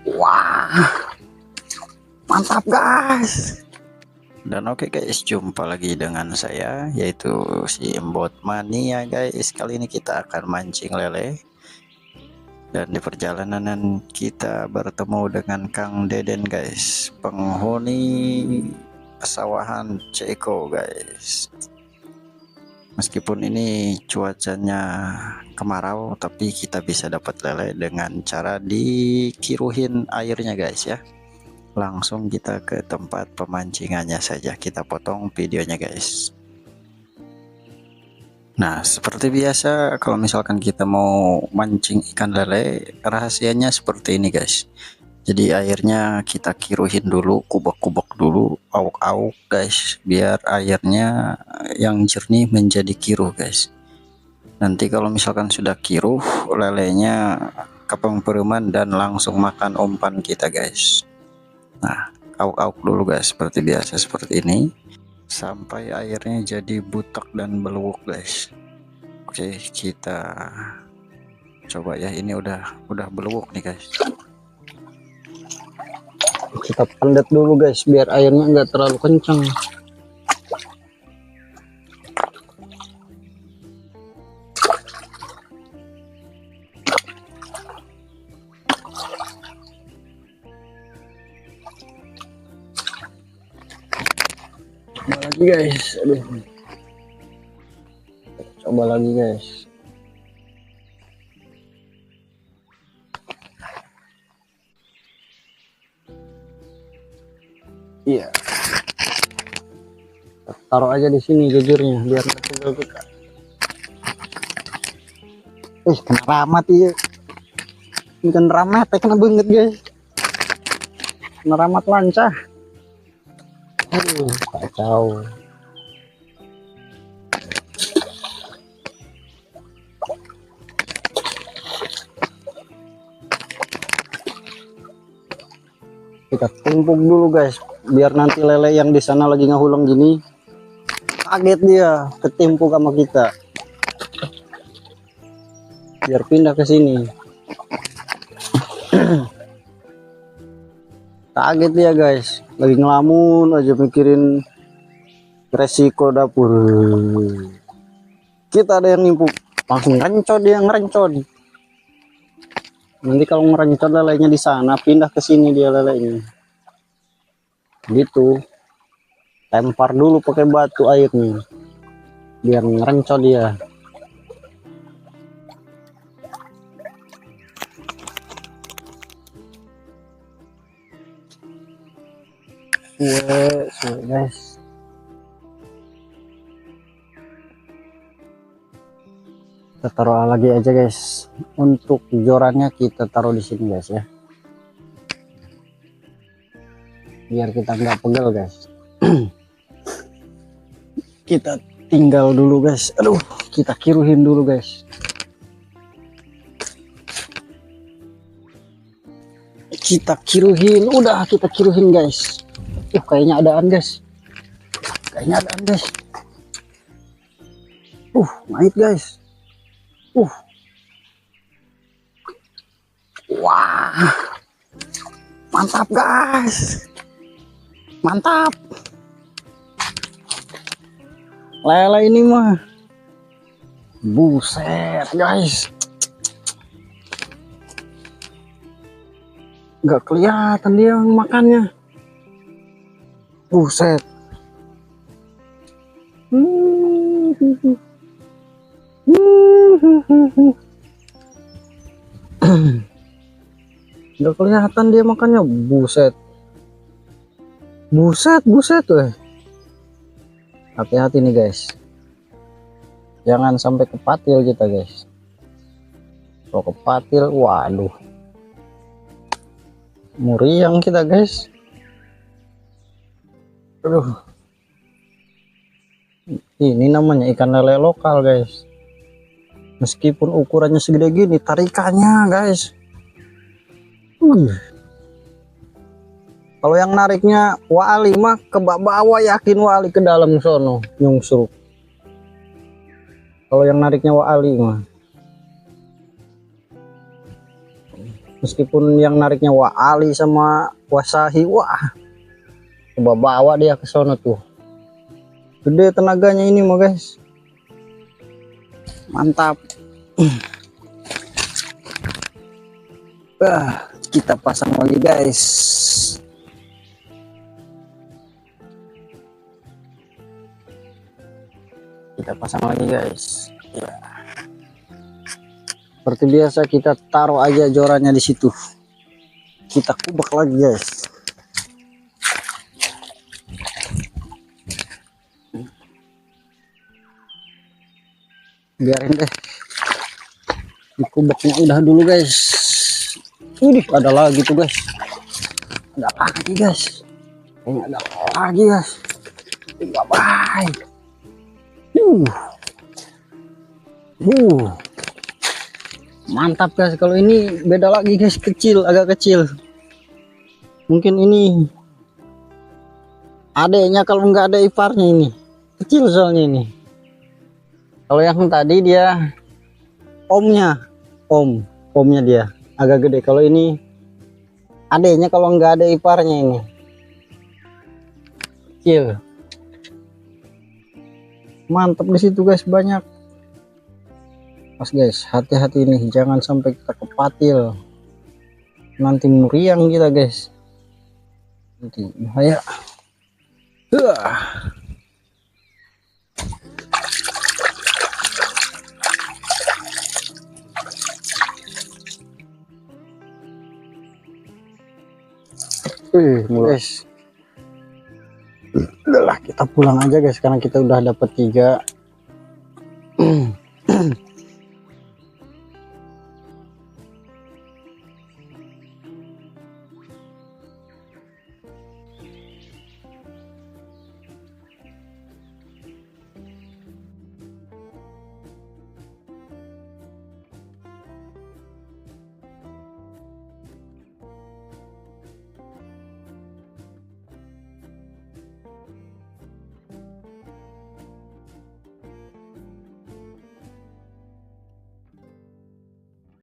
Wah, mantap guys. Dan oke guys, jumpa lagi dengan saya yaitu si Embot Mania guys. Kali ini kita akan mancing lele. Dan di perjalanan kita bertemu dengan Kang Deden guys, penghuni pesawahan Ceko guys. Meskipun ini cuacanya kemarau, tapi kita bisa dapat lele dengan cara dikiruhin airnya guys ya. Langsung kita ke tempat pemancingannya saja, kita potong videonya guys. Nah, seperti biasa kalau misalkan kita mau mancing ikan lele, rahasianya seperti ini guys. Jadi airnya kita kiruhin dulu, kubak-kubak dulu, auk-auk guys, biar airnya yang jernih menjadi kiruh guys. Nanti kalau misalkan sudah kiruh, lelenya kepemperuman dan langsung makan umpan kita guys. Nah, auk-auk dulu guys, seperti biasa seperti ini sampai airnya jadi butek dan beluwuk guys. Oke, kita coba ya, ini udah beluwuk nih guys. Kita pendet dulu guys biar airnya enggak terlalu kencang. Coba lagi guys, aduh. Coba lagi guys. Iya. Taruh aja di sini jujurnya biar nggak pegel juga. Kena ramat ya. Ini kan ramat, kena banget guys. Kena ramat lancah. Aduh, kacau. Kita tumpuk dulu guys, biar nanti lele yang di sana lagi ngehuleng gini kaget dia ketimpuk sama kita, biar pindah ke sini. Kaget dia guys, lagi ngelamun aja mikirin resiko dapur. Kita ada yang nimpuk, langsung ngerencot dia, ngerencot. Nanti kalau ngerencot lelenya di sana, pindah ke sini dia lelenya. Gitu. Lempar dulu pakai batu airnya. Biar ngerencot dia. Guys. Kita taruh lagi aja guys. Untuk jorannya kita taruh di sini guys ya, biar kita nggak pegel guys. Kita tinggal dulu guys, aduh, kita kiruhin dulu guys. Kita kiruhin, udah kita kiruhin guys. Kayaknya adaan guys, naik guys. Wah, mantap guys, mantap. Lele ini mah, buset guys, nggak kelihatan dia makannya, buset. Nggak kelihatan dia makannya, buset. Buset tuh. Hati-hati nih guys, jangan sampai kepatil kita guys. Kalau kepatil, waduh, muriang kita guys. Aduh, ini namanya ikan lele lokal guys. Meskipun ukurannya segede gini, tarikannya guys, kalau yang nariknya wali mah ke bawah, yakin wali ke dalam sono nyungsruk. Kalau yang nariknya wali mah Meskipun yang nariknya Wah Ali sama Wasahi, wah coba bawa dia ke sono tuh, gede tenaganya ini mah guys, mantap. Kita pasang lagi guys. Kita pasang lagi guys ya. Seperti biasa kita taruh aja jorannya di situ, kita kubek lagi guys. Biarin deh dikubeknya udah dulu guys. Ini ada lagi tuh guys, ada lagi guys, ini ada lagi guys. Bye. Mantap guys. Kalau ini beda lagi guys, kecil, agak kecil. Mungkin ini adeknya, kalau nggak ada iparnya. Ini kecil soalnya ini. Kalau yang tadi dia omnya dia agak gede. Kalau ini adeknya, kalau nggak ada iparnya, ini kecil. Mantap di situ guys, banyak. Pas guys, hati-hati nih, jangan sampai kita kepatil, nanti meriang kita guys, nanti bahaya. Guys, udahlah kita pulang aja guys, karena kita udah dapat 3.